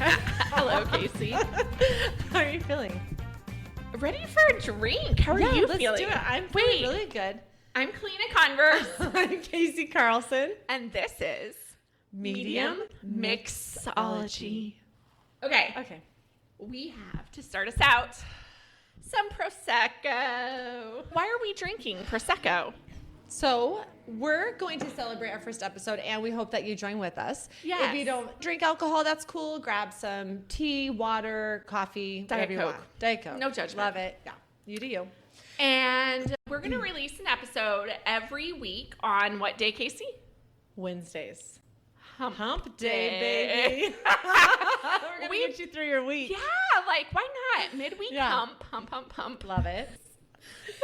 Hello, Kaci. How are you feeling? Ready for a drink. How are you feeling? Let's do it. I'm feeling really good. I'm Kalina Converse. I'm Kaci Carlson. And this is Medium Mixology. Okay. Okay. We have to start us out some Prosecco. Why are we drinking Prosecco? So we're going to celebrate our first episode, and we hope that you join with us. Yes. If you don't drink alcohol, that's cool. Grab some tea, water, coffee, Diet whatever you Coke. want. Diet Coke. No judgment. Love it. Yeah. You do you. And we're going to release an episode every week on what day, Kaci? Wednesdays. Hump day, baby. We're going to get you through your week. Yeah, like, why not? Midweek hump. Love it.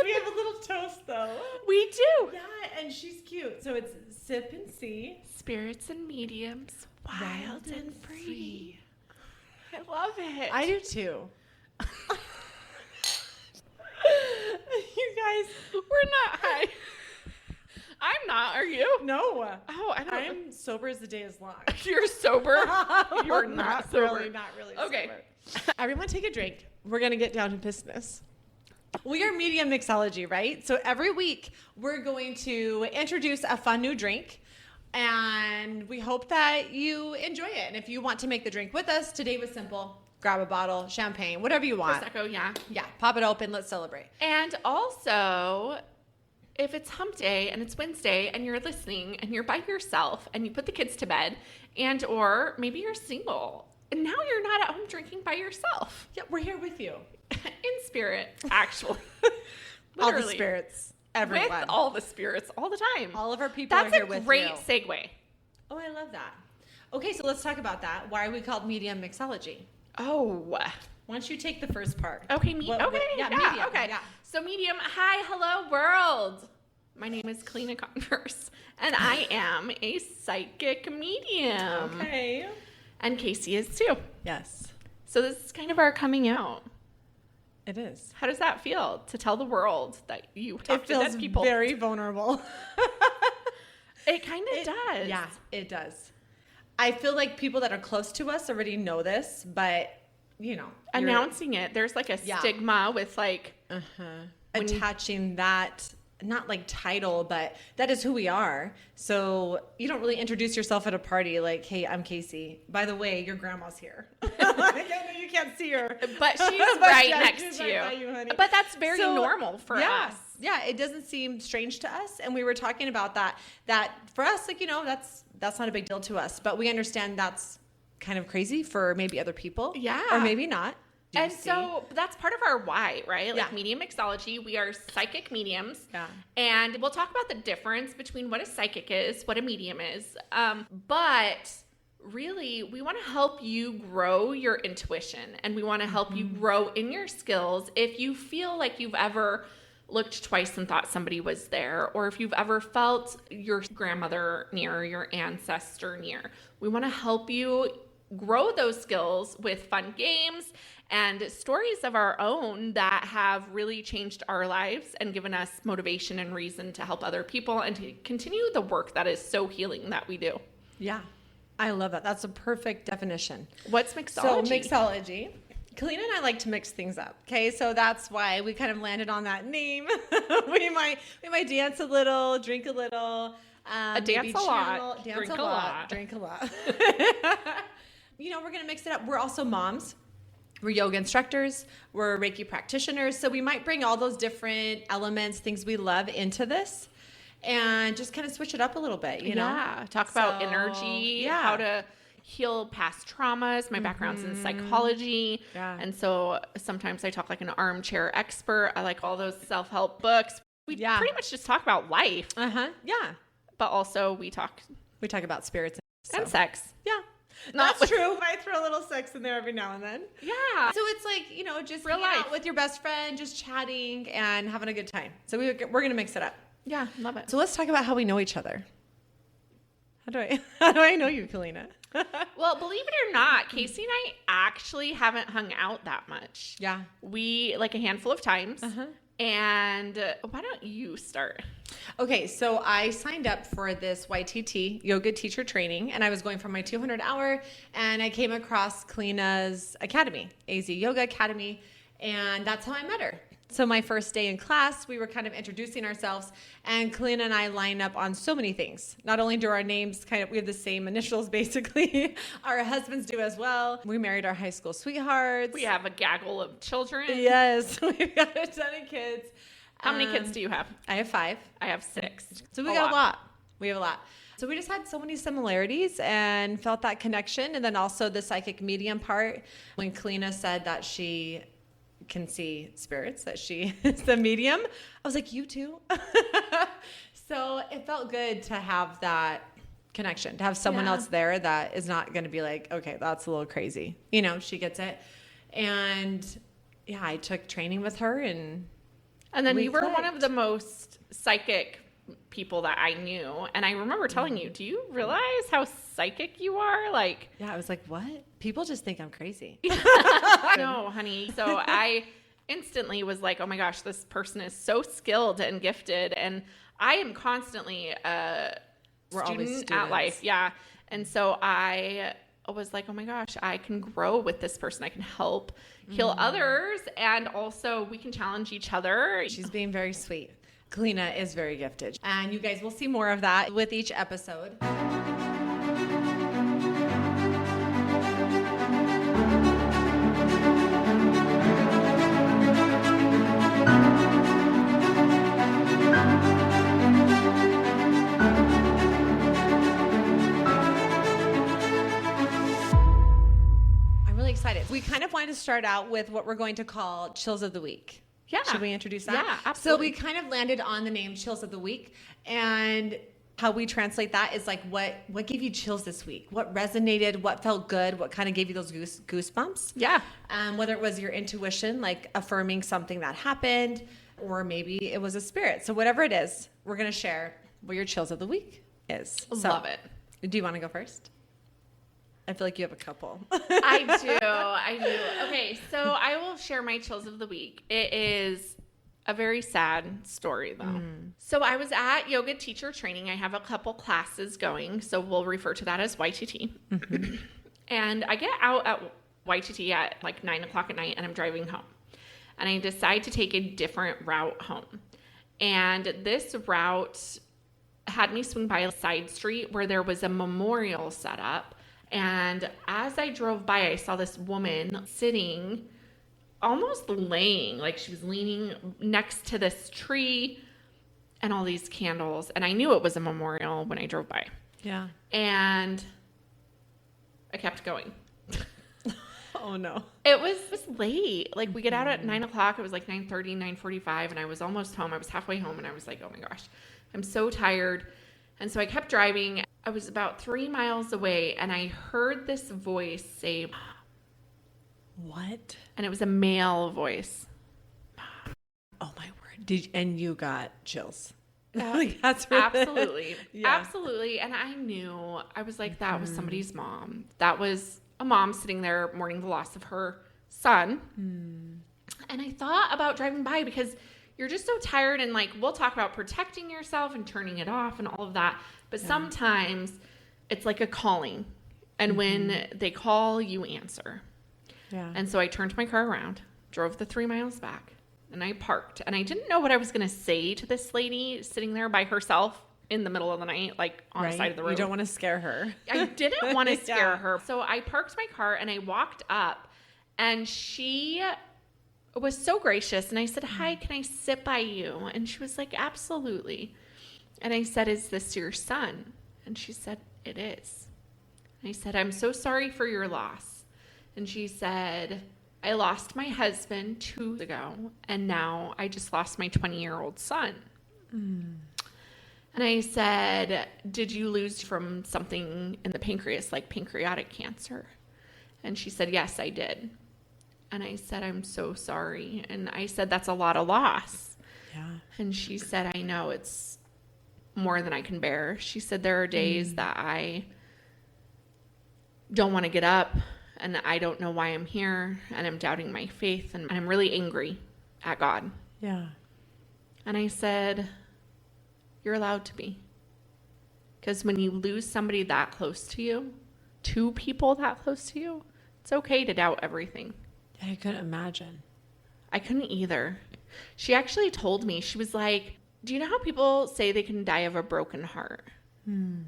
We have a little toast, though. We do. Yeah, and she's cute. So it's sip and see. Spirits and mediums, wild and free. I love it. I do too. You guys. We're not high. I'm not. Are you? No. Oh, I don't. I'm sober as the day is long. You're sober? You're not sober. Not really Okay. sober. Everyone take a drink. We're going to get down to business. We are Medium Mixology, right? So every week we're going to introduce a fun new drink, and we hope that you enjoy it. And if you want to make the drink with us, today was simple. Grab a bottle, champagne, whatever you want. Prosecco, yeah. Yeah, pop it open. Let's celebrate. And also, if it's hump day and it's Wednesday and you're listening and you're by yourself and you put the kids to bed, and or maybe you're single and now you're not at home drinking by yourself. Yeah, we're here with you. In spirit, actually. All the spirits. Everyone. With all the spirits all the time. All of our people are here with you. That's a great segue. Oh, I love that. Okay, so let's talk about that. Why are we called Medium Mixology? Oh. Why don't you take the first part? Okay, medium. Medium. Okay. Yeah. So medium, hi, hello world. My name is Kalina Converse, and I am a psychic medium. Okay. And Kaci is too. Yes. So this is kind of our coming out. It is. How does that feel to tell the world that you talk to dead people? It feels very vulnerable. It kind of does. Yeah, it does. I feel like people that are close to us already know this, but, you know. Announcing it, there's like a stigma with like. Attaching that, not like title, but that is who we are. So you don't really introduce yourself at a party like, hey, I'm Kaci. By the way, your grandma's here. I know you can't see her. But she's right next to you. Right by you, honey. But that's very normal for us. Yeah, it doesn't seem strange to us. And we were talking about that for us, like, you know, that's not a big deal to us. But we understand that's kind of crazy for maybe other people. Yeah. Or maybe not. And so that's part of our why, right? Like Yeah. medium mixology, we are psychic mediums. Yeah. And we'll talk about the difference between what a psychic is, what a medium is. But really, we want to help you grow your intuition, and we want to help you grow in your skills. If you feel like you've ever looked twice and thought somebody was there, or if you've ever felt your grandmother near, your ancestor near, we want to help you grow those skills with fun games and stories of our own that have really changed our lives and given us motivation and reason to help other people and to continue the work that is so healing that we do. Yeah, I love that. That's a perfect definition. What's mixology? So mixology. Kalina and I like to mix things up. Okay, so that's why we kind of landed on that name. we might dance a little, drink a little, dance a lot, drink a lot. You know, we're gonna mix it up. We're also moms. We're yoga instructors. We're Reiki practitioners. So we might bring all those different elements, things we love into this, and just kind of switch it up a little bit. You know, talk about energy, how to heal past traumas. My background's in psychology. Yeah. And so sometimes I talk like an armchair expert. I like all those self-help books. We pretty much just talk about life. Yeah. But also we talk about spirits and sex. Yeah. That's true. I throw a little sex in there every now and then. Yeah. So it's like, you know, just real life out with your best friend, just chatting and having a good time. So we're going to mix it up. Yeah, love it. So let's talk about how we know each other. How do I know you, Kalina? Well, believe it or not, Kaci and I actually haven't hung out that much. Yeah. We, like a handful of times. And why don't you start? Okay, so I signed up for this YTT, yoga teacher training, and I was going for my 200-hour, and I came across Kalina's academy, AZ Yoga Academy, and that's how I met her. So my first day in class, we were kind of introducing ourselves, and Kalina and I line up on so many things. Not only do our names we have the same initials, basically. Our husbands do as well. We married our high school sweethearts. We have a gaggle of children. Yes, we've got a ton of kids. How many kids do you have? I have 5. I have 6. So we got a lot. We have a lot. So we just had so many similarities and felt that connection. And then also the psychic medium part, when Kalina said that she can see spirits, that she is the medium, I was like, you too? So it felt good to have that connection, to have someone else there that is not going to be like, okay, that's a little crazy. You know, she gets it. And yeah, I took training with her and then we you were clicked. one of the most psychic people that I knew. And I remember telling you, do you realize how psychic you are? Like, yeah, I was like, what? People just think I'm crazy. no, honey. So I instantly was like, oh my gosh, this person is so skilled and gifted. And I am constantly a student at life. Yeah. And so I was like, oh my gosh, I can grow with this person. I can help heal others. And also we can challenge each other. She's being very sweet. Kalina is very gifted. And you guys will see more of that with each episode. Excited. We kind of wanted to start out with what we're going to call Chills of the Week. Yeah. Should we introduce that? Yeah, absolutely. So we kind of landed on the name Chills of the Week, and how we translate that is like what gave you chills this week? What resonated? What felt good? What kind of gave you those goosebumps? Yeah. Whether it was your intuition, like affirming something that happened, or maybe it was a spirit. So whatever it is, we're going to share what your Chills of the Week is. Love it. Do you want to go first? I feel like you have a couple. I do. Okay, so I will share my chills of the week. It is a very sad story, though. So I was at yoga teacher training. I have a couple classes going, so we'll refer to that as YTT. And I get out at YTT at like 9 o'clock at night, and I'm driving home. And I decide to take a different route home. And this route had me swing by a side street where there was a memorial set up. And as I drove by, I saw this woman sitting, almost laying, like she was leaning next to this tree and all these candles. And I knew it was a memorial when I drove by. Yeah. And I kept going. Oh, no. It was late. Like, we get out at 9 o'clock. It was like 9:30, 9:45, and I was almost home. I was halfway home, and I was like, oh, my gosh, I'm so tired. And so I kept driving. I was about 3 miles away, and I heard this voice say, what? And it was a male voice. Oh, my word. And you got chills. That's absolutely. Yeah. Absolutely. And I knew, I was like, that was somebody's mom. That was a mom sitting there mourning the loss of her son. And I thought about driving by because you're just so tired, and like, we'll talk about protecting yourself and turning it off and all of that. But sometimes it's like a calling. And when they call, you answer. Yeah. And so I turned my car around, drove the 3 miles back, and I parked. And I didn't know what I was going to say to this lady sitting there by herself in the middle of the night, like on the side of the road. You don't want to scare her. I didn't want to scare her. So I parked my car and I walked up, and she was so gracious. And I said, hi, can I sit by you? And she was like, absolutely. And I said, is this your son? And she said, it is. And I said, I'm so sorry for your loss. And she said, I lost my husband 2 years ago, and now I just lost my 20-year-old son. And I said, did you lose from something in the pancreas, like pancreatic cancer? And she said, yes, I did. And I said, I'm so sorry. And I said, that's a lot of loss. Yeah. And she said, I know, it's more than I can bear. She said, there are days that I don't want to get up, and I don't know why I'm here, and I'm doubting my faith, and I'm really angry at God. Yeah. And I said, you're allowed to be. Because when you lose somebody that close to you, two people that close to you, it's okay to doubt everything. I couldn't imagine. I couldn't either. She actually told me, she was like, do you know how people say they can die of a broken heart? And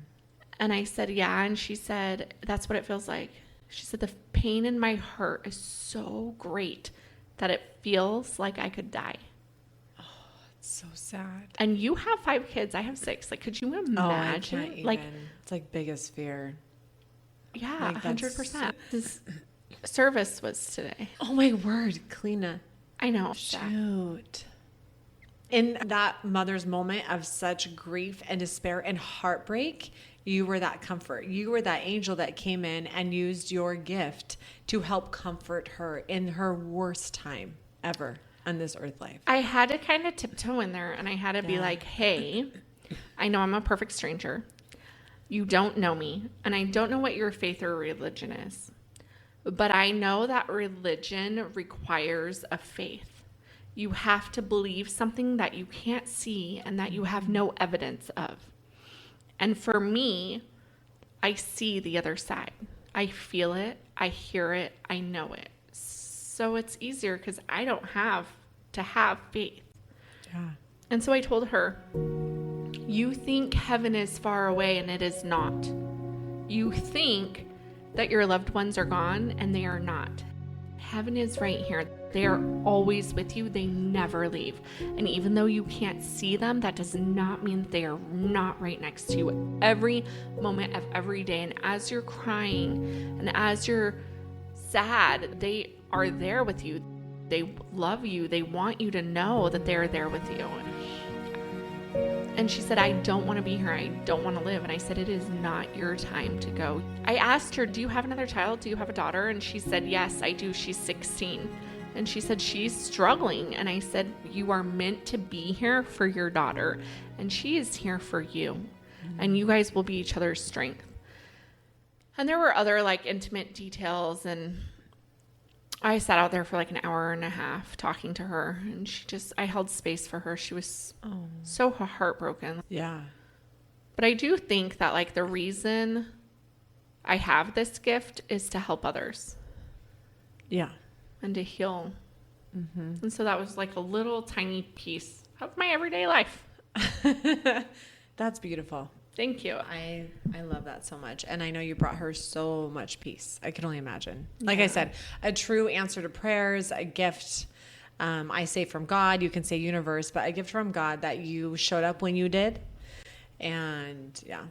I said, yeah. And she said, that's what it feels like. She said, the pain in my heart is so great that it feels like I could die. Oh, it's so sad. And you have 5 kids. I have 6. Like, could you imagine? Oh, I can't even. Like, it's like biggest fear. Yeah, like 100%. This service was today. Oh my word, Kalina. I know. Shoot. In that mother's moment of such grief and despair and heartbreak, you were that comfort. You were that angel that came in and used your gift to help comfort her in her worst time ever on this earth life. I had to kind of tiptoe in there, and I had to be like, hey, I know I'm a perfect stranger. You don't know me, and I don't know what your faith or religion is. But I know that religion requires a faith. You have to believe something that you can't see and that you have no evidence of. And for me, I see the other side. I feel it. I hear it. I know it. So it's easier because I don't have to have faith. Yeah. And so I told her, you think heaven is far away and it is not. You think that your loved ones are gone and they are not. Heaven is right here. They are always with you. They never leave. And even though you can't see them, that does not mean that they are not right next to you every moment of every day. And as you're crying and as you're sad, they are there with you. They love you. They want you to know that they're there with you. And she said, I don't want to be here. I don't want to live. And I said, it is not your time to go. I asked her, do you have another child? Do you have a daughter? And she said, yes, I do. She's 16. And she said, she's struggling. And I said, you are meant to be here for your daughter. And she is here for you. Mm-hmm. And you guys will be each other's strength. And there were other like intimate details. And I sat out there for like an hour and a half talking to her. And I held space for her. She was so heartbroken. Yeah. But I do think that like the reason I have this gift is to help others. Yeah. And to heal. Mm-hmm. And so that was like a little tiny piece of my everyday life. That's beautiful. Thank you. I love that so much. And I know you brought her so much peace. I can only imagine. Like I said, a true answer to prayers, a gift. I say from God, you can say universe, but a gift from God that you showed up when you did. And yeah,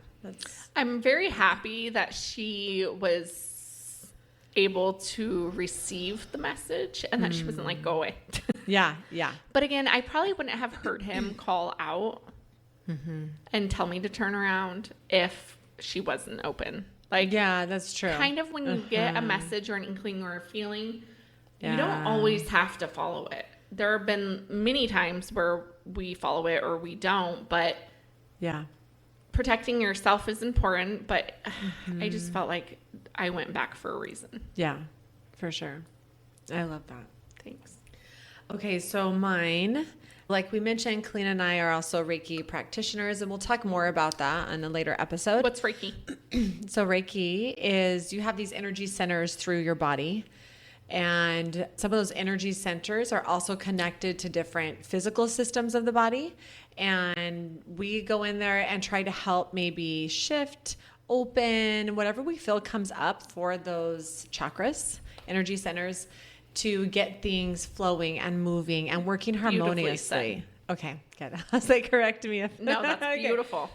I'm very happy that she was able to receive the message and that she wasn't like, go away. Yeah. But again, I probably wouldn't have heard him call out and tell me to turn around if she wasn't open. Like, yeah, that's true. Kind of when you get a message or an inkling or a feeling, you don't always have to follow it. There have been many times where we follow it or we don't, but yeah, protecting yourself is important. But I just felt like I went back for a reason. Yeah, for sure. I love that. Thanks. Okay, so mine, like we mentioned, Kalina and I are also Reiki practitioners, and we'll talk more about that in a later episode. What's Reiki? So Reiki is you have these energy centers through your body, and some of those energy centers are also connected to different physical systems of the body, and we go in there and try to help maybe shift, open, whatever we feel comes up for those chakras, energy centers, to get things flowing and moving and working harmoniously. Okay, good. I was like, correct me if no, that's beautiful.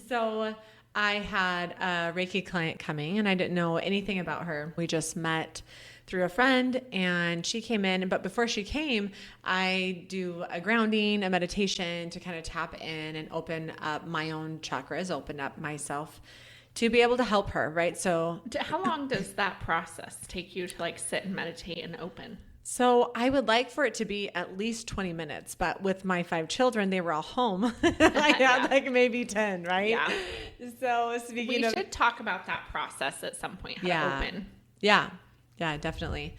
So I had a Reiki client coming and I didn't know anything about her. We just met through a friend and she came in, but before she came, I do a grounding, a meditation to kind of tap in and open up my own chakras, open up myself to be able to help her, right? So how long does that process take you to like sit and meditate and open? So I would like for it to be at least 20 minutes, but with my 5 children, they were all home. I had like maybe 10, right? Yeah. So speaking of... We should talk about that process at some point, how to open. Yeah, definitely.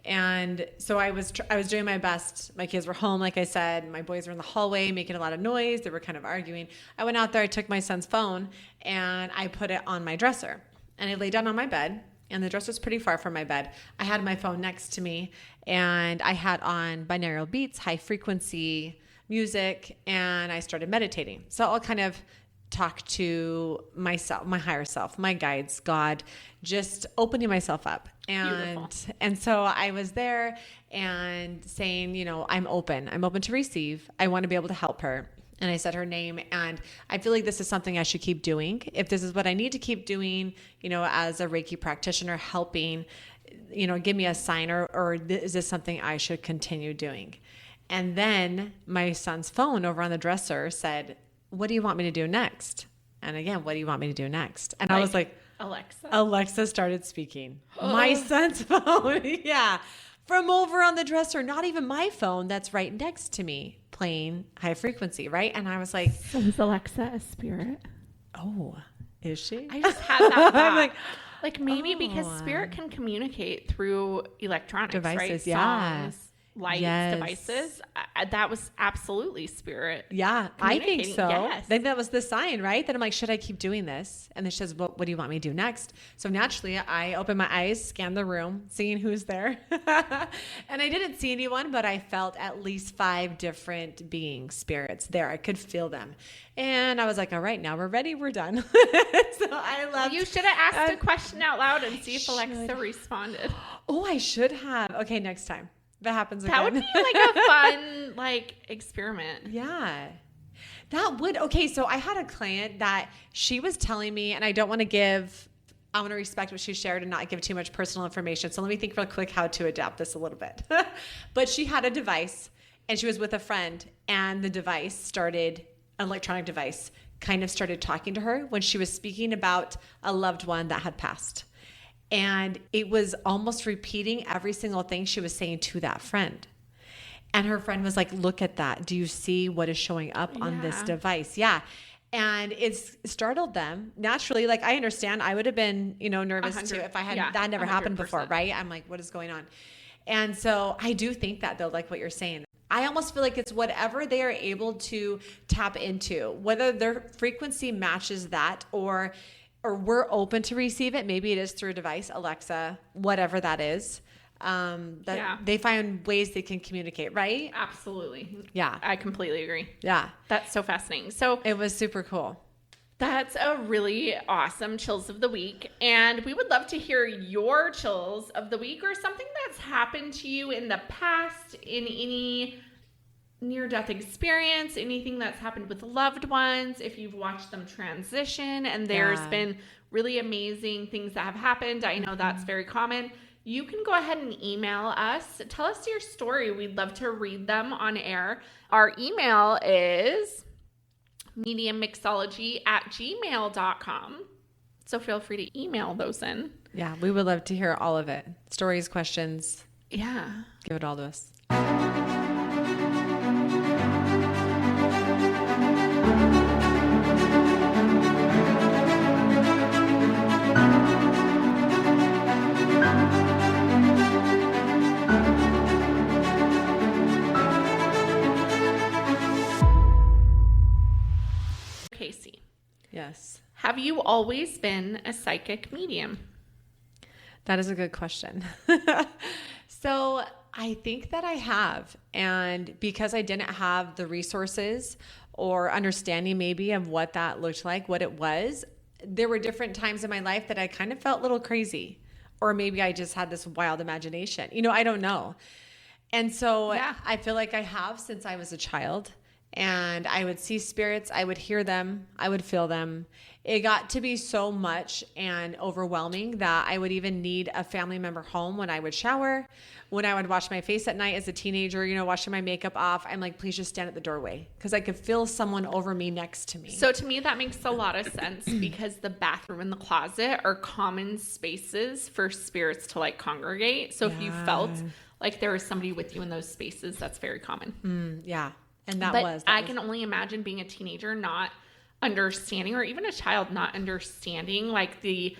And so I was doing my best. My kids were home, like I said. My boys were in the hallway making a lot of noise. They were kind of arguing. I went out there, I took my son's phone, and I put it on my dresser. And I laid down on my bed, and the dresser's pretty far from my bed. I had my phone next to me, and I had on binaural beats, high frequency music, and I started meditating. So I'll kind of talk to myself, my higher self, my guides, God, just opening myself up. And so I was there and saying, you know, I'm open to receive. I want to be able to help her. And I said her name, and I feel like this is something I should keep doing. If this is what I need to keep doing, you know, as a Reiki practitioner, helping, you know, give me a sign, or is this something I should continue doing? And then my son's phone over on the dresser said, what do you want me to do next? And again, what do you want me to do next? And I was like, Alexa started speaking. My son's phone. Yeah. From over on the dresser, not even my phone that's right next to me, playing high frequency, right? And I was like, so is Alexa a spirit? Oh, is she? I just had that thought. I'm like maybe because spirit can communicate through electronics, devices, right? Yeah. Songs, lights, Yes. devices. That was absolutely spirit. Yeah, I think so. Yes. I think that was the sign, right? That I'm like, should I keep doing this? And then she says, what do you want me to do next? So naturally, I opened my eyes, scanned the room, seeing who's there. And I didn't see anyone, but I felt at least 5 different beings, spirits there. I could feel them. And I was like, all right, now we're ready. We're done. So I left. You should have asked a question out loud and see if Alexa responded. Oh, I should have. Okay, next time. That happens again. That would be like a fun experiment. Yeah. That would. Okay, so I had a client that she was telling me, and I want to respect what she shared and not give too much personal information. So let me think real quick how to adapt this a little bit. But she had a device, and she was with a friend, and the device started, an electronic device, kind of started talking to her when she was speaking about a loved one that had passed. And it was almost repeating every single thing she was saying to that friend. And her friend was like, look at that. Do you see what is showing up on this device? Yeah. And it's startled them. Naturally, like I understand, I would have been, nervous too if I had that never 100%. Happened before, right? I'm like, what is going on? And so I do think that though, like what you're saying, I almost feel like it's whatever they are able to tap into, whether their frequency matches that or we're open to receive it. Maybe it is through a device, Alexa, whatever that is. They find ways they can communicate, right? Absolutely. Yeah. I completely agree. Yeah. That's so fascinating. So it was super cool. That's a really awesome chills of the week. And we would love to hear your chills of the week or something that's happened to you in the past, in any near-death experience, anything that's happened with loved ones, if you've watched them transition and there's been really amazing things that have happened. I know that's very common. You can go ahead and email us. Tell us your story. We'd love to read them on air. Our email is mediummixology@gmail.com. So feel free to email those in. Yeah, we would love to hear all of it. Stories, questions. Yeah. Give it all to us. Kaci. Yes. Have you always been a psychic medium? That is a good question. So I think that I have. And because I didn't have the resources or understanding maybe of what that looked like, what it was, there were different times in my life that I kind of felt a little crazy. Or maybe I just had this wild imagination. I don't know. And so I feel like I have since I was a child. And I would see spirits, I would hear them, I would feel them. It got to be so much and overwhelming that I would even need a family member home when I would shower, when I would wash my face at night as a teenager, washing my makeup off. I'm like, please just stand at the doorway because I could feel someone over me next to me. So to me, that makes a lot of sense because the bathroom and the closet are common spaces for spirits to congregate. So if you felt like there was somebody with you in those spaces, that's very common. Yeah. And I can only imagine being a teenager not understanding, or even a child not understanding the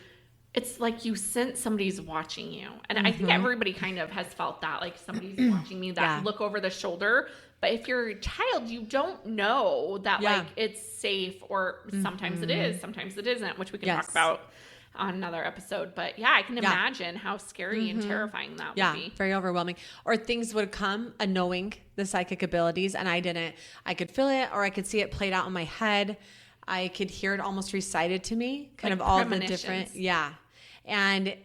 it's like you sense somebody's watching you. And I think everybody kind of has felt that, like somebody's watching me, that look over the shoulder. But if you're a child, you don't know that like it's safe, or sometimes it is, sometimes it isn't, which we can talk about on another episode. But yeah, I can imagine how scary and terrifying that would be. Very overwhelming. Or things would come knowing the psychic abilities and I didn't. I could feel it, or I could see it played out in my head. I could hear it almost recited to me, kind like of all the different, and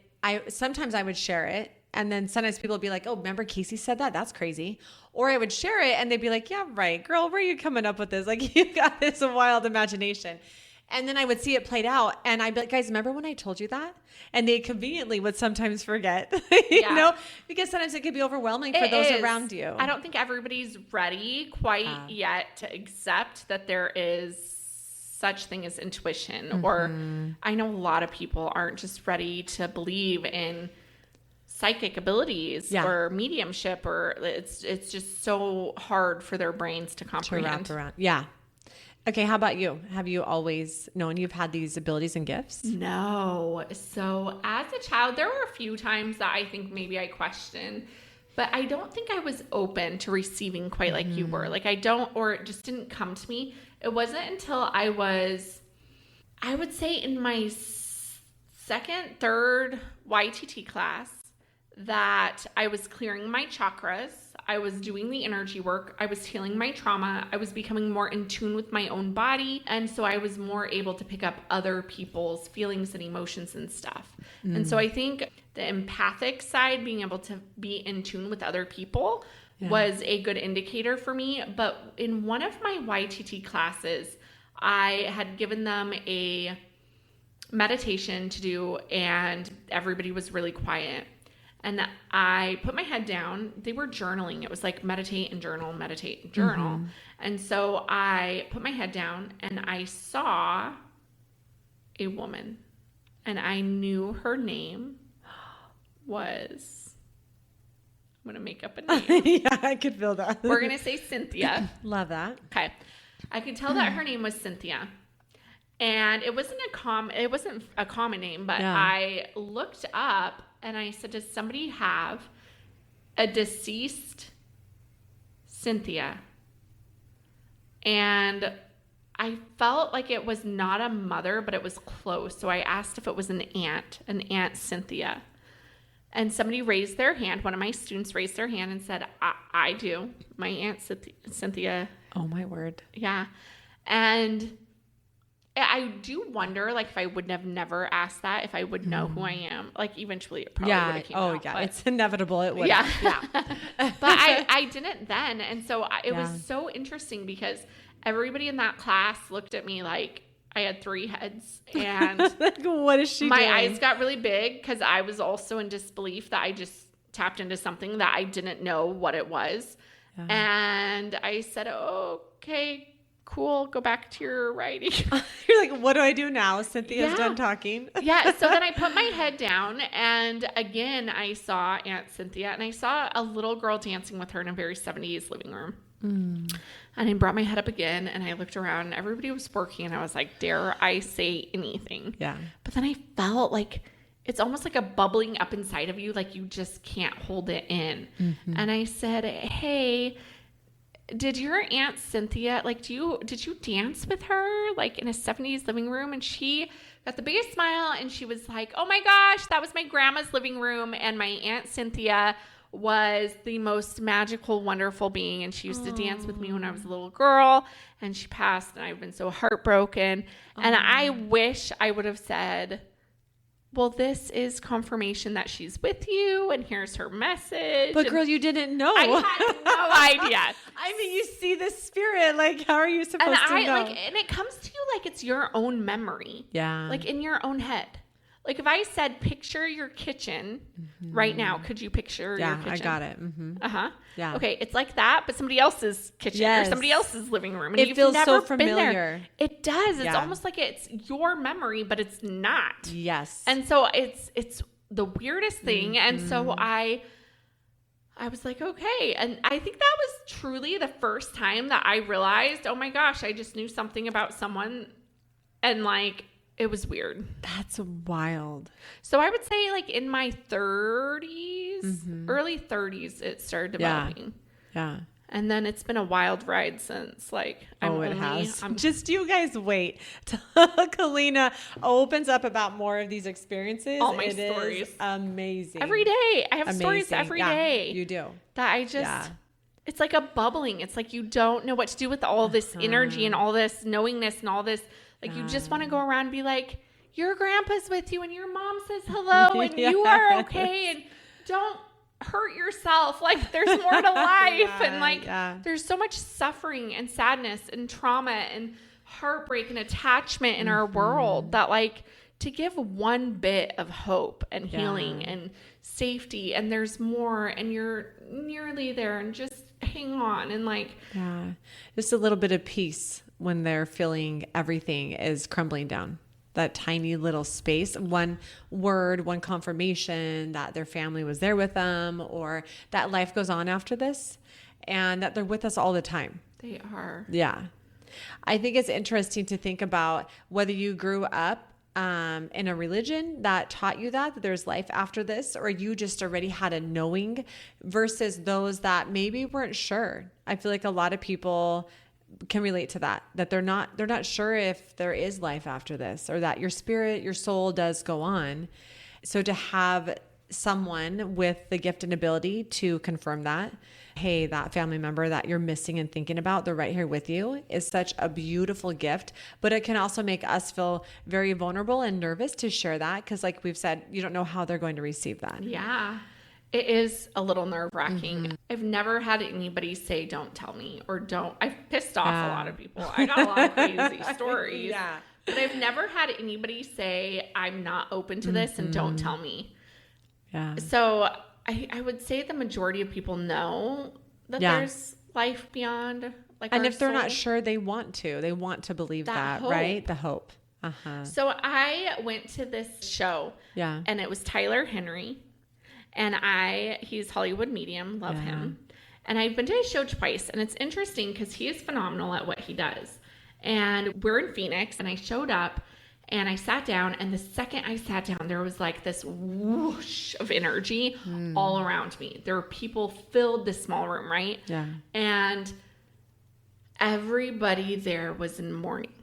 sometimes I would share it. And then sometimes people would be like, oh, remember Kaci said that? That's crazy. Or I would share it and they'd be like, yeah, right, girl, where are you coming up with this? Like, you've got this wild imagination. And then I would see it played out and I'd be like, guys, remember when I told you that? And they conveniently would sometimes forget, you know, because sometimes it could be overwhelming for those around you. I don't think everybody's ready quite yet to accept that there is such thing as intuition, or I know a lot of people aren't just ready to believe in psychic abilities or mediumship, or it's just so hard for their brains to comprehend. To wrap around. Yeah. Okay, how about you? Have you always known you've had these abilities and gifts? No. So as a child, there were a few times that I think maybe I questioned, but I don't think I was open to receiving quite like you were. Like or it just didn't come to me. It wasn't until I would say in my second, third YTT class that I was clearing my chakras. I was doing the energy work. I was healing my trauma. I was becoming more in tune with my own body. And so I was more able to pick up other people's feelings and emotions and stuff. And so I think the empathic side, being able to be in tune with other people, was a good indicator for me. But in one of my YTT classes, I had given them a meditation to do and everybody was really quiet. And I put my head down. They were journaling. It was like meditate and journal, meditate and journal. And so I put my head down and I saw a woman and I knew her name was... I'm going to make up a name. Yeah, I could feel that. We're going to say Cynthia. Love that. Okay. I could tell that her name was Cynthia. And it wasn't a common name, but I looked up and I said, does somebody have a deceased Cynthia? And I felt like it was not a mother, but it was close. So I asked if it was an Aunt Cynthia. And somebody raised their hand. One of my students raised their hand and said, I do. My Aunt Cynthia. Oh, my word. Yeah. And I do wonder, like, if I would have never asked that, if I would know who I am. Like, eventually it probably would have came out. But it's inevitable. It would. Yeah. But I didn't then. And so it was so interesting because everybody in that class looked at me like I had 3 heads. And like, what is she doing? My eyes got really big because I was also in disbelief that I just tapped into something that I didn't know what it was. Yeah. And I said, okay, cool. Go back to your writing. You're like, what do I do now? Cynthia's done talking. Yeah. So then I put my head down and again, I saw Aunt Cynthia and I saw a little girl dancing with her in a very 70s living room. And I brought my head up again and I looked around and everybody was working and I was like, dare I say anything? Yeah. But then I felt like it's almost like a bubbling up inside of you. Like you just can't hold it in. And I said, hey, did your Aunt Cynthia, like, did you dance with her like in a 70s living room? And she got the biggest smile and she was like, oh my gosh, that was my grandma's living room. And my Aunt Cynthia was the most magical, wonderful being. And she used to dance with me when I was a little girl and she passed and I've been so heartbroken. And I wish I would have said, well, this is confirmation that she's with you and here's her message. But girl, you didn't know. I had no idea. I mean, you see the spirit. Like, how are you supposed to know? And it comes to you like it's your own memory. Yeah. Like in your own head. Like if I said, picture your kitchen right now, could you picture your kitchen? I got it. Yeah. Okay, it's like that, but somebody else's kitchen or somebody else's living room. And it feels so familiar. It does. It's almost like it's your memory, but it's not. Yes. And so it's the weirdest thing. And so I was like, okay. And I think that was truly the first time that I realized, oh my gosh, I just knew something about someone and like, It was weird. That's wild. So I would say like in my 30s, early 30s, it started developing. Yeah. And then it's been a wild ride since. Like, Just you guys wait till Kalina opens up about more of these experiences. All my stories. Is amazing. Every day. I have stories every day. You do. That I just, it's like a bubbling. It's like you don't know what to do with all this energy and all this knowingness and all this. Like, you just want to go around and be like, your grandpa's with you and your mom says hello and you are okay. And don't hurt yourself. Like, there's more to life. And like, there's so much suffering and sadness and trauma and heartbreak and attachment in our world that, like, to give one bit of hope and healing and safety, and there's more, and you're nearly there, and just hang on, and like, just a little bit of peace when they're feeling everything is crumbling down. That tiny little space, one word, one confirmation that their family was there with them, or that life goes on after this, and that they're with us all the time. They are. Yeah. I think it's interesting to think about whether you grew up in a religion that taught you that there's life after this, or you just already had a knowing, versus those that maybe weren't sure. I feel like a lot of people can relate to that they're not sure if there is life after this, or that your spirit, your soul does go on. So to have someone with the gift and ability to confirm that, hey, that family member that you're missing and thinking about, they're right here with you, is such a beautiful gift. But it can also make us feel very vulnerable and nervous to share that, because like we've said, you don't know how they're going to receive that. Yeah. It is a little nerve-wracking. I've never had anybody say, don't tell me, or don't. I've pissed off a lot of people. I got a lot of crazy stories. But I've never had anybody say, I'm not open to this and don't tell me. So I would say the majority of people know that there's life beyond, like, and our if they're soul. not sure, they want to believe that hope. right? The hope. So I went to this show and it was Tyler Henry. And he's Hollywood medium, love him. And I've been to his show twice, and it's interesting because he is phenomenal at what he does. And we're in Phoenix, and I showed up, and I sat down, and the second I sat down, there was like this whoosh of energy all around me. There were people filled this small room, right? And everybody there was in mourning.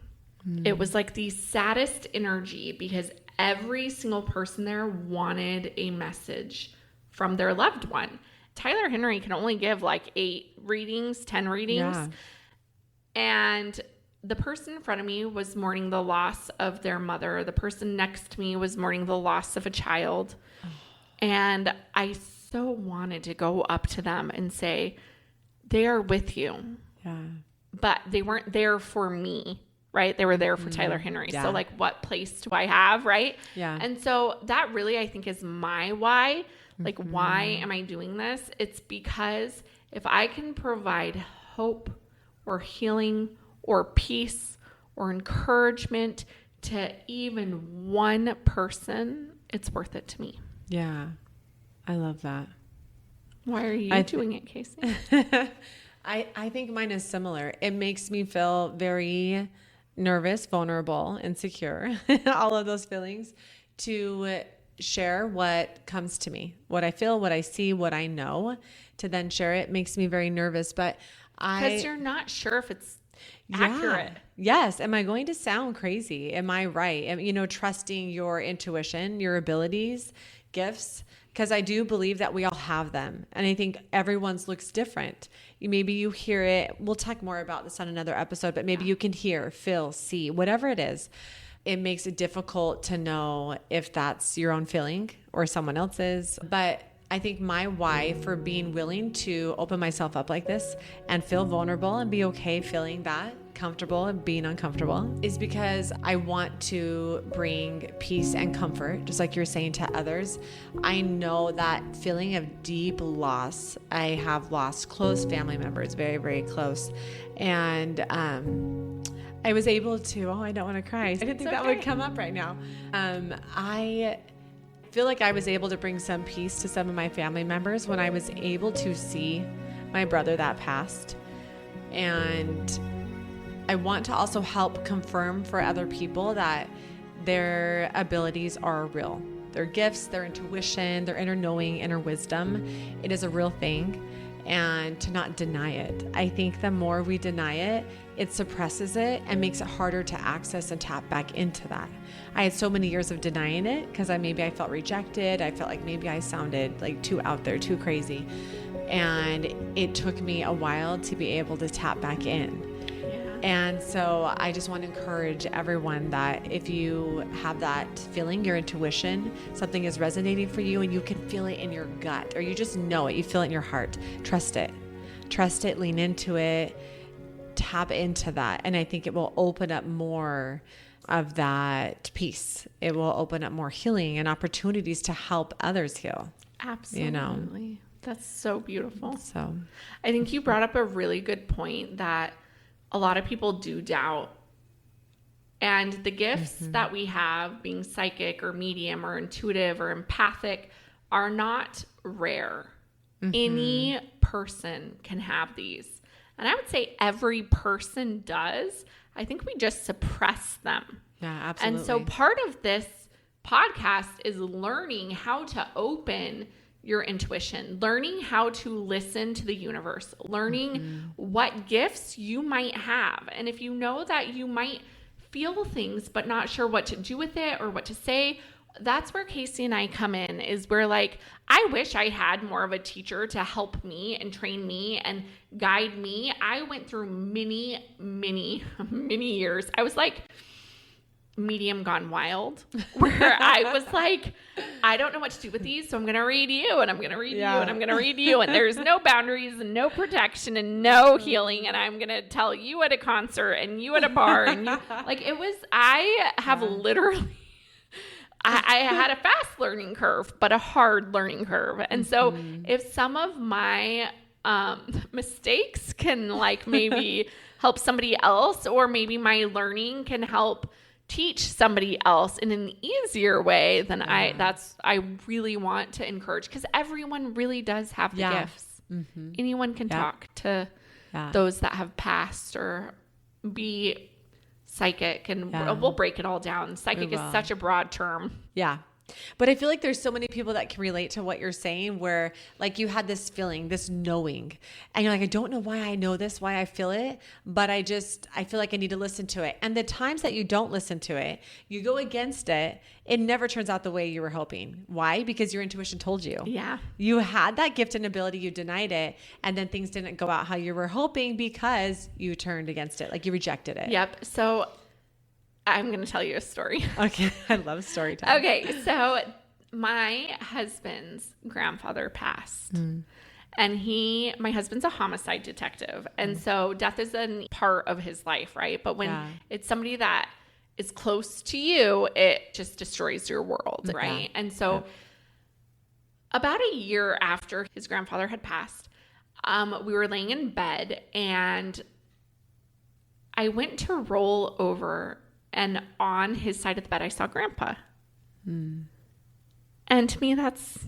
It was like the saddest energy, because every single person there wanted a message from their loved one. Tyler Henry can only give like 10 readings. And the person in front of me was mourning the loss of their mother. The person next to me was mourning the loss of a child. And I so wanted to go up to them and say, they are with you. But they weren't there for me. Right? They were there for Tyler Henry. So like, what place do I have? Right? And so that really, I think, is my why. Like, why am I doing this? It's because if I can provide hope or healing or peace or encouragement to even one person, it's worth it to me. Yeah. I love that. Why are you doing it, Casey? I think mine is similar. It makes me feel very nervous, vulnerable, insecure, all of those feelings, to share what comes to me, what I feel, what I see, what I know, to then share it makes me very nervous. But because you're not sure if it's accurate. Yes. Am I going to sound crazy? Am I right? Trusting your intuition, your abilities, gifts, because I do believe that we all have them. And I think everyone's looks different. Maybe you hear it. We'll talk more about this on another episode, but maybe you can hear, feel, see, whatever it is. It makes it difficult to know if that's your own feeling or someone else's. But I think my why for being willing to open myself up like this and feel vulnerable and be okay feeling that, comfortable and being uncomfortable, is because I want to bring peace and comfort, just like you're saying, to others. I know that feeling of deep loss. I have lost close family members, very, very close. And I was able to, I don't want to cry. I didn't think that would come up right now. I feel like I was able to bring some peace to some of my family members when I was able to see my brother that passed. And I want to also help confirm for other people that their abilities are real. Their gifts, their intuition, their inner knowing, inner wisdom, it is a real thing. And to not deny it. I think the more we deny it, it suppresses it and makes it harder to access and tap back into that. I had so many years of denying it because maybe I felt rejected. I felt like maybe I sounded like too out there, too crazy. And it took me a while to be able to tap back in. And so I just want to encourage everyone that if you have that feeling, your intuition, something is resonating for you and you can feel it in your gut or you just know it, you feel it in your heart, trust it. Trust it, lean into it, tap into that. And I think it will open up more of that peace. It will open up more healing and opportunities to help others heal. Absolutely. You know? That's so beautiful. So I think you brought up a really good point that a lot of people do doubt. And the gifts that we have, being psychic or medium or intuitive or empathic, are not rare. Any person can have these. And I would say every person does. I think we just suppress them. yeah, absolutely. And so part of this podcast is learning how to open your intuition, learning how to listen to the universe, learning what gifts you might have. And if you know that you might feel things but not sure what to do with it or what to say, that's where Kaci and I come in, is where like, I wish I had more of a teacher to help me and train me and guide me. I went through many years. I was like medium gone wild, where I was like, I don't know what to do with these, so I'm going to read you and I'm going to read you and I'm going to read you. And there's no boundaries and no protection and no healing. And I'm going to tell you at a concert and you at a bar. And you, like, it was, I have literally, I had a fast learning curve, but a hard learning curve. And so if some of my mistakes can like maybe help somebody else, or maybe my learning can help teach somebody else in an easier way, then I really want to encourage, because everyone really does have the gifts. Anyone can talk to those that have passed or be psychic, and we'll break it all down. Psychic is such a broad term. Yeah. But I feel like there's so many people that can relate to what you're saying, where like you had this feeling, this knowing, and you're like, I don't know why I know this, why I feel it, but I feel like I need to listen to it. And the times that you don't listen to it, you go against it, it never turns out the way you were hoping. Why? Because your intuition told you. Yeah. You had that gift and ability, you denied it, and then things didn't go out how you were hoping because you turned against it, like you rejected it. Yep. So I'm going to tell you a story. Okay. I love story time. Okay. So my husband's grandfather passed, and my husband's a homicide detective. And so death is a part of his life, right? But when it's somebody that is close to you, it just destroys your world, right? And so about a year after his grandfather had passed, we were laying in bed, and I went to roll over, and on his side of the bed, I saw Grandpa. And to me, that's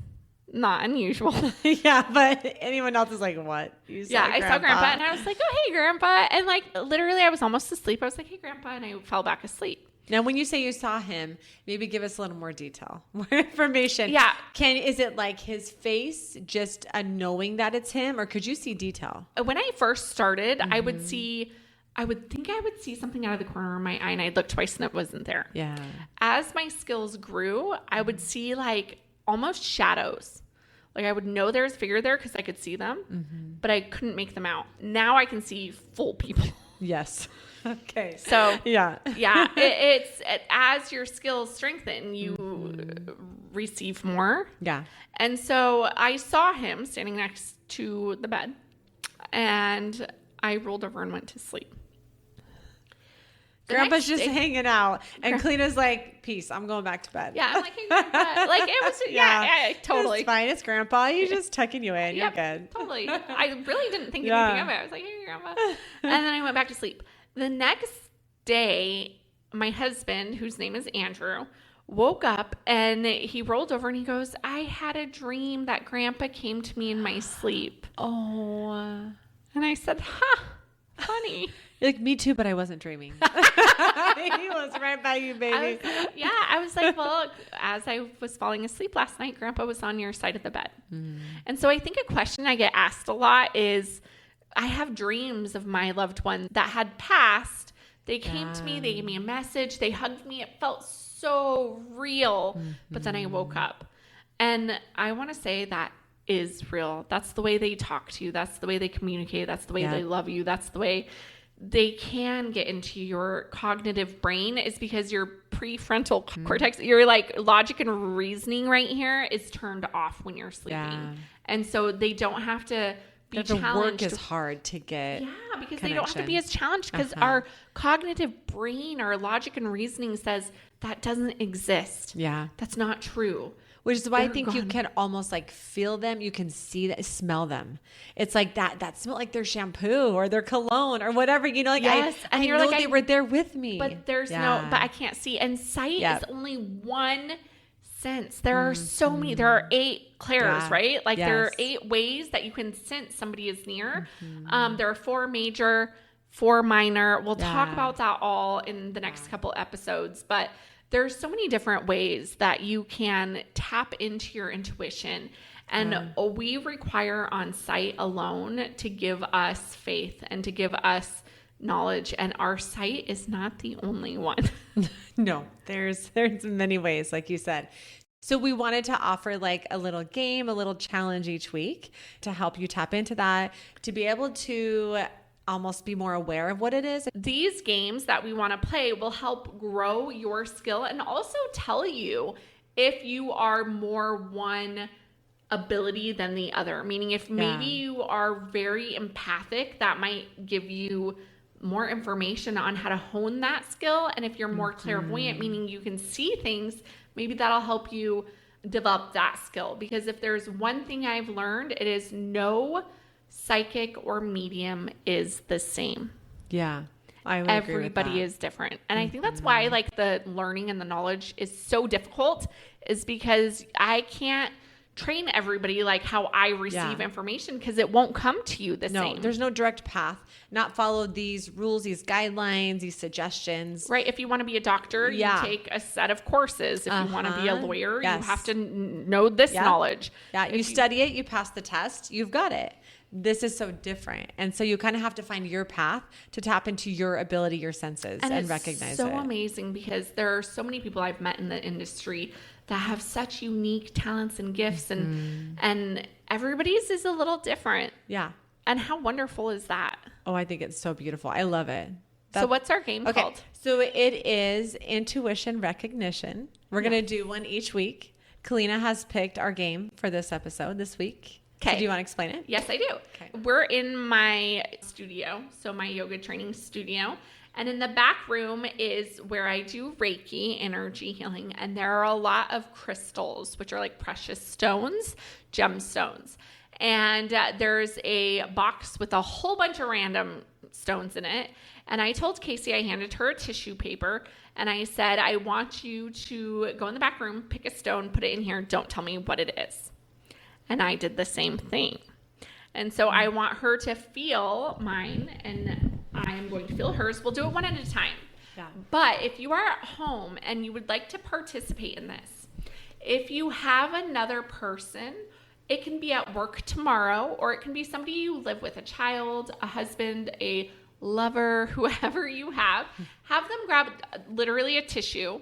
not unusual. Yeah, but anyone else is like, what? I saw Grandpa, and I was like, oh, hey, Grandpa. And like, literally, I was almost asleep. I was like, hey, Grandpa, and I fell back asleep. Now, when you say you saw him, maybe give us a little more detail, more information. Yeah. Is it like his face, just a knowing that it's him, or could you see detail? When I first started, I would think I would see something out of the corner of my eye, and I'd look twice and it wasn't there. Yeah. As my skills grew, I would see like almost shadows. Like I would know there was a figure there because I could see them, but I couldn't make them out. Now I can see full people. Yes. Okay. So yeah. It's as your skills strengthen, you receive more. Yeah. And so I saw him standing next to the bed, and I rolled over and went to sleep. Grandpa's just hanging out, and Kalina's like, peace, I'm going back to bed. Yeah, I'm like, hey, Grandpa. Like, it was, yeah, totally. It's fine. It's Grandpa. He's just tucking you in. You're good. Totally. I really didn't think anything of it. I was like, hey, Grandpa. And then I went back to sleep. The next day, my husband, whose name is Andrew, woke up, and he rolled over, and he goes, I had a dream that Grandpa came to me in my sleep. Oh. And I said, ha, funny. You're like, me too, but I wasn't dreaming. He was right by you, baby. I was like, well, as I was falling asleep last night, Grandpa was on your side of the bed. And so I think a question I get asked a lot is, I have dreams of my loved one that had passed. They came to me, they gave me a message, they hugged me. It felt so real. But then I woke up. And I want to say that is real. That's the way they talk to you. That's the way they communicate. That's the way they love you. That's the way they can get into your cognitive brain, is because your prefrontal cortex, your like logic and reasoning right here is turned off when you're sleeping. Yeah. And so they don't have to be challenged. The work is hard to get. Yeah, because they don't have to be as challenged, because our cognitive brain, our logic and reasoning says that doesn't exist. Yeah. That's not true. Which is why I think you can almost like feel them. You can see that, smell them. It's like that smell, like their shampoo or their cologne or whatever, you know, like I you're know like, they were there with me. But there's but I can't see. And sight is only one sense. There are so many, there are 8 clairs, right? Like there are 8 ways that you can sense somebody is near. There are 4 major, 4 minor. We'll talk about that all in the next couple episodes, but there's so many different ways that you can tap into your intuition. And we require on sight alone to give us faith and to give us knowledge. And our sight is not the only one. No, there's many ways, like you said. So we wanted to offer like a little game, a little challenge each week to help you tap into that, to be able to almost be more aware of what it is. These games that we want to play will help grow your skill and also tell you if you are more one ability than the other. Meaning if maybe you are very empathic, that might give you more information on how to hone that skill. And if you're more clairvoyant, meaning you can see things, maybe that'll help you develop that skill. Because if there's one thing I've learned, it is no psychic or medium is the same. Yeah. Everybody is different. And I think that's why like the learning and the knowledge is so difficult, is because I can't train everybody like how I receive information, because it won't come to you the same. There's no direct path. Not follow these rules, these guidelines, these suggestions. Right. If you want to be a doctor, you take a set of courses. If you want to be a lawyer, you have to know this knowledge. Yeah. You study it, you pass the test, you've got it. This is so different. And so you kind of have to find your path to tap into your ability, your senses, and recognize it. So amazing, because there are so many people I've met in the industry that have such unique talents and gifts, and everybody's is a little different. Yeah. And how wonderful is that? Oh, I think it's so beautiful. I love it. So what's our game called? So it is intuition recognition. We're going to do one each week. Kalina has picked our game for this episode this week. Okay. So do you want to explain it? Yes, I do. Okay. We're in my studio, so my yoga training studio. And in the back room is where I do Reiki, energy healing. And there are a lot of crystals, which are like precious stones, gemstones. And there's a box with a whole bunch of random stones in it. And I told Kaci, I handed her a tissue paper, and I said, I want you to go in the back room, pick a stone, put it in here. Don't tell me what it is. And I did the same thing. And so I want her to feel mine, and I'm going to feel hers. We'll do it one at a time. Yeah. But if you are at home and you would like to participate in this, if you have another person, it can be at work tomorrow, or it can be somebody you live with, a child, a husband, a lover, whoever you have them grab literally a tissue,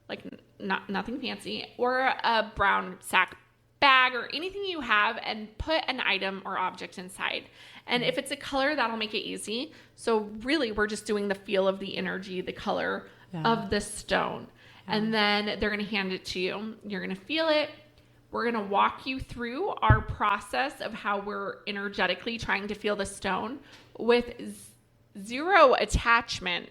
like nothing fancy, or a brown sack bag or anything you have, and put an item or object inside. And if it's a color, that'll make it easy. So really, we're just doing the feel of the energy, the color of the stone. And then they're going to hand it to you. You're going to feel it. We're going to walk you through our process of how we're energetically trying to feel the stone with zero attachment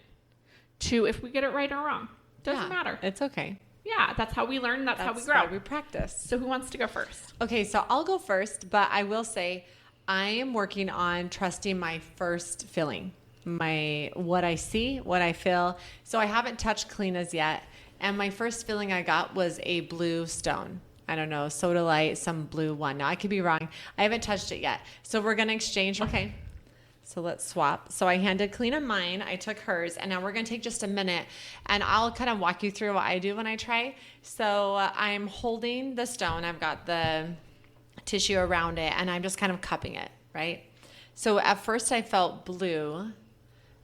to if we get it right or wrong. Doesn't matter. It's okay. Yeah, that's how we learn. That's how we grow. Why we practice. So who wants to go first? Okay, so I'll go first, but I will say I am working on trusting my first feeling, what I see, what I feel. So I haven't touched Kalina's yet, and my first feeling I got was a blue stone. I don't know, sodalite, some blue one. Now I could be wrong. I haven't touched it yet. So we're going to exchange. Okay. So let's swap. So I handed Kalina mine. I took hers. And now we're going to take just a minute. And I'll kind of walk you through what I do when I try. So I'm holding the stone. I've got the tissue around it. And I'm just kind of cupping it, right? So at first I felt blue.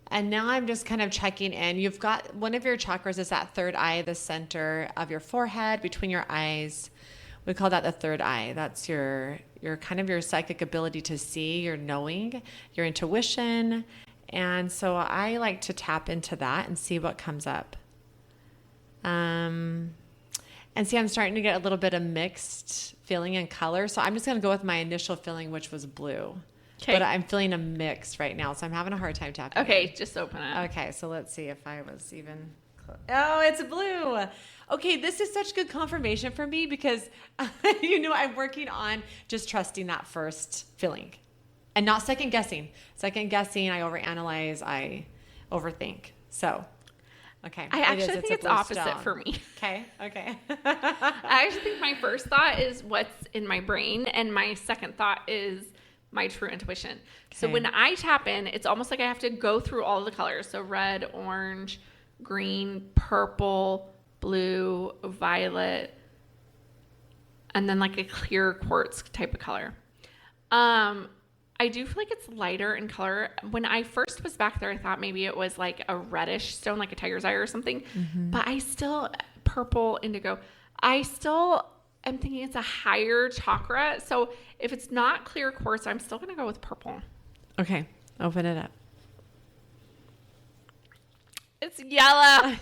And now I'm just kind of checking in. You've got one of your chakras is that third eye, the center of your forehead, between your eyes. We call that the third eye. That's your kind of your psychic ability to see, your knowing, your intuition. And so I like to tap into that and see what comes up. And see, I'm starting to get a little bit of mixed feeling and color. So I'm just going to go with my initial feeling, which was blue. Okay. But I'm feeling a mix right now, so I'm having a hard time tapping. Okay, just open it. Okay, so let's see if I was even close. Oh, it's blue. Okay, this is such good confirmation for me because, I'm working on just trusting that first feeling and not second guessing. Second guessing, I overanalyze, I overthink. So, okay. I actually think it's opposite for me. Okay. I actually think my first thought is what's in my brain, and my second thought is my true intuition. Okay. So when I tap in, it's almost like I have to go through all the colors. So red, orange, green, purple, blue, violet, and then like a clear quartz type of color. I do feel like it's lighter in color. When I first was back there, I thought maybe it was like a reddish stone, like a tiger's eye or something. Mm-hmm. But I still, purple, indigo, I still am thinking it's a higher chakra. So if it's not clear quartz, I'm still going to go with purple. Okay. Open it up. It's yellow.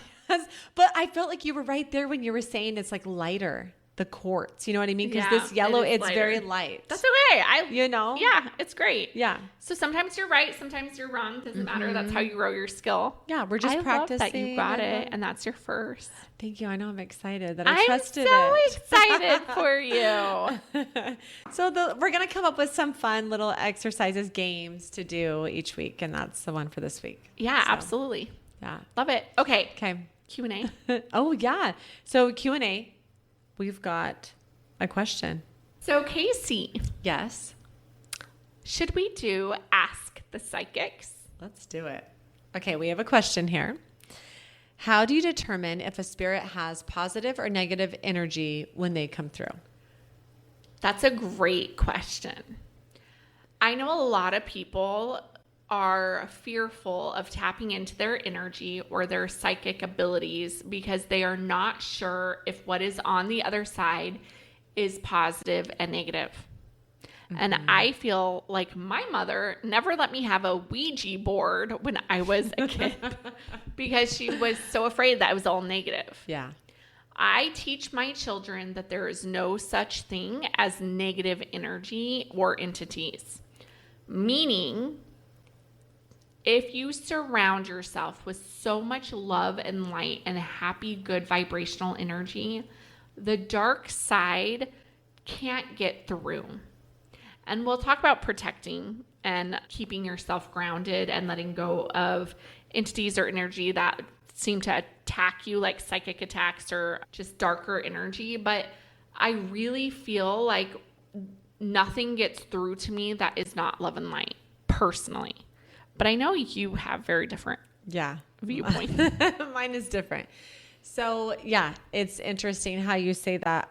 But I felt like you were right there when you were saying it's like lighter, the quartz. You know what I mean? Because this yellow, it's very light. That's okay. Yeah, it's great. Yeah. So sometimes you're right. Sometimes you're wrong. Doesn't matter. That's how you grow your skill. Yeah. We're just practicing. Love that you got it. And that's your first. Thank you. I know I'm excited that I trusted it. I'm so excited for you. So we're going to come up with some fun little exercises, games to do each week. And that's the one for this week. Yeah, absolutely. Yeah. Love it. Okay. Q&A. Oh, yeah. So Q&A, we've got a question. So Kaci. Yes. Should we do Ask the Psychics? Let's do it. Okay, we have a question here. How do you determine if a spirit has positive or negative energy when they come through? That's a great question. I know a lot of people are fearful of tapping into their energy or their psychic abilities because they are not sure if what is on the other side is positive and negative. Mm-hmm. And I feel like my mother never let me have a Ouija board when I was a kid because she was so afraid that it was all negative. Yeah. I teach my children that there is no such thing as negative energy or entities, meaning if you surround yourself with so much love and light and happy, good vibrational energy, the dark side can't get through. And we'll talk about protecting and keeping yourself grounded and letting go of entities or energy that seem to attack you, like psychic attacks or just darker energy. But I really feel like nothing gets through to me that is not love and light, personally. But I know you have very different viewpoints. Mine is different. So yeah, it's interesting how you say that.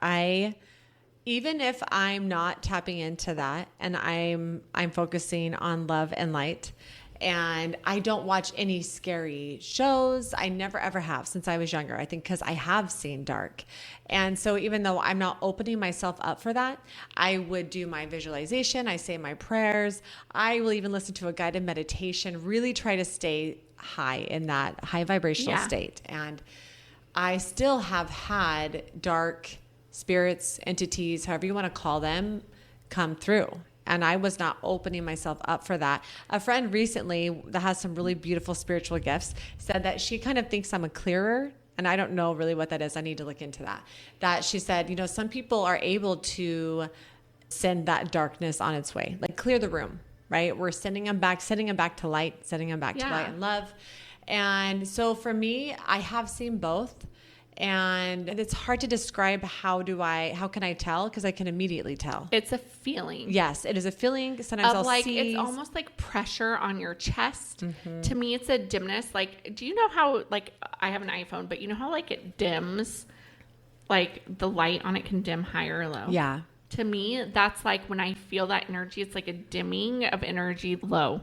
Even if I'm not tapping into that and I'm focusing on love and light, and I don't watch any scary shows. I never ever have since I was younger. I think because I have seen dark. And so even though I'm not opening myself up for that, I would do my visualization. I say my prayers. I will even listen to a guided meditation, really try to stay high in that high vibrational state. And I still have had dark spirits, entities, however you want to call them, come through. And I was not opening myself up for that. A friend recently that has some really beautiful spiritual gifts said that she kind of thinks I'm a clearer. And I don't know really what that is. I need to look into that. That she said, some people are able to send that darkness on its way, like clear the room, right? We're sending them back to light, sending them back to light and love. And so for me, I have seen both. And it's hard to describe how can I tell? Because I can immediately tell. It's a feeling. Yes, it is a feeling. Sometimes I'll see. It's almost like pressure on your chest. To me, it's a dimness. Like, do you know how, like, I have an iPhone, but you know how, like, it dims? Like, the light on it can dim high or low. Yeah. To me, that's like when I feel that energy, it's like a dimming of energy low.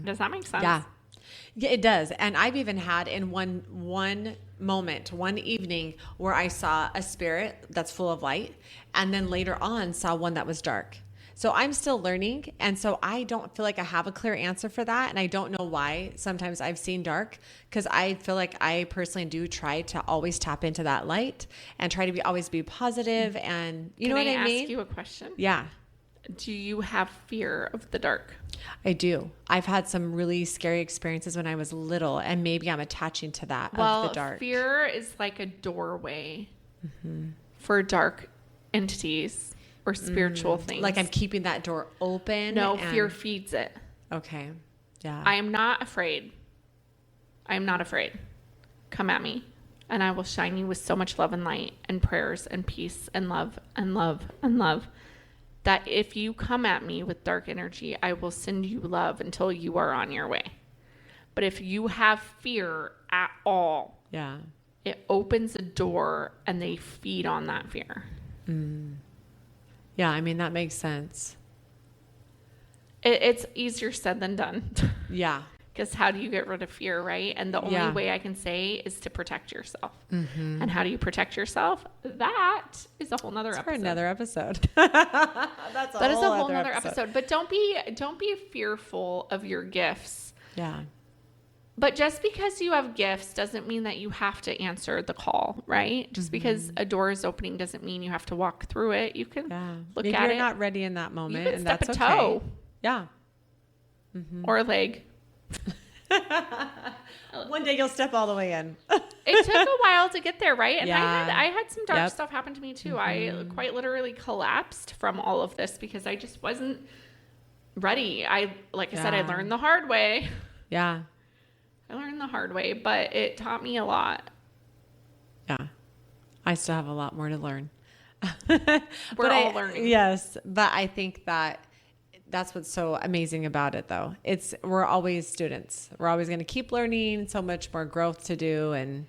Does that make sense? Yeah. Yeah, it does. And I've even had in one moment, one evening, where I saw a spirit that's full of light, and then later on saw one that was dark. So I'm still learning, and so I don't feel like I have a clear answer for that, and I don't know why sometimes I've seen dark, because I feel like I personally do try to always tap into that light and try to always be positive, and you know what I mean? Can I ask you a question? Yeah. Do you have fear of the dark? I do. I've had some really scary experiences when I was little, and maybe I'm attaching to that of the dark. Fear is like a doorway for dark entities or spiritual things. Like I'm keeping that door open. No, fear feeds it. Okay. Yeah. I am not afraid. I am not afraid. Come at me, and I will shine you with so much love and light and prayers and peace and love and love and love. That if you come at me with dark energy, I will send you love until you are on your way. But if you have fear at all, yeah, it opens a door and they feed on that fear. Yeah, I mean, that makes sense. It's easier said than done. Yeah. Because how do you get rid of fear, right? And the only way I can say is to protect yourself. And how do you protect yourself? That is a whole nother episode. For another episode. That is a whole nother episode. But don't be fearful of your gifts. Yeah. But just because you have gifts doesn't mean that you have to answer the call, right? Just because a door is opening doesn't mean you have to walk through it. You can look Maybe at it. you're not ready in that moment, you can and step that's a toe. Okay. Yeah. Or a leg. One day you'll step all the way in. It took a while to get there, right? And I had some dark Yep. stuff happen to me too. I quite literally collapsed from all of this because I just wasn't ready. Like I said, I learned the hard way. Yeah. I learned the hard way, but it taught me a lot. Yeah. I still have a lot more to learn. We're all learning. Yes. But I think that's what's so amazing about it, though. We're always students. We're always going to keep learning, so much more growth to do. And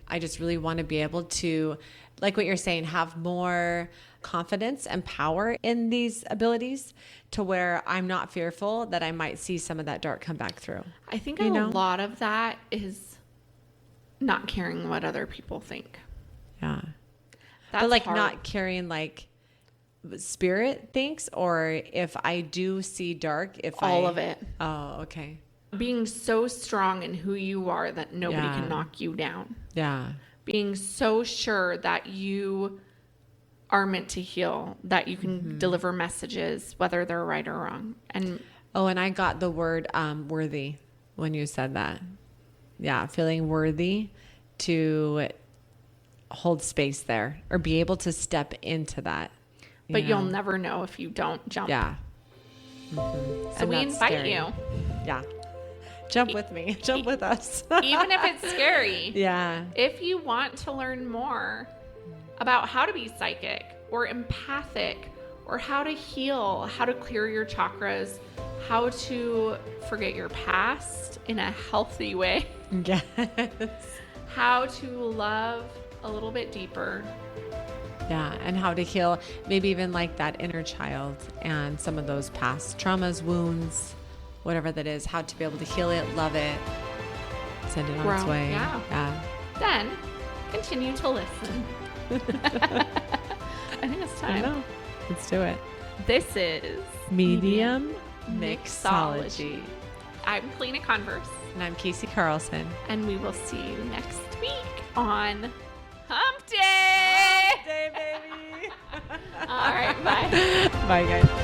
I just really want to be able to, like what you're saying, have more confidence and power in these abilities to where I'm not fearful that I might see some of that dark come back through. I think a lot of that is not caring what other people think. Yeah. That's but like hard. not caring like spirit thinks, or if I do see dark, all of it. Oh, okay. Being so strong in who you are that nobody can knock you down. Yeah. Being so sure that you are meant to heal, that you can deliver messages, whether they're right or wrong. And I got the word worthy when you said that. Yeah, feeling worthy to hold space there or be able to step into that. But you'll never know if you don't jump. Yeah. So we invite you. Yeah. Jump with me. Jump with us. Even if it's scary. Yeah. If you want to learn more about how to be psychic or empathic or how to heal, how to clear your chakras, how to forget your past in a healthy way. Yes. How to love a little bit deeper. Yeah, and how to heal maybe even like that inner child and some of those past traumas, wounds, whatever that is, how to be able to heal it, love it, send it on its way. Yeah. Then continue to listen. I think it's time. I know. Let's do it. This is Medium Mixology. I'm Kalina Converse. And I'm Kaci Carlson. And we will see you next week on Hump Day. Hump Day, baby. All right, bye. Bye, guys.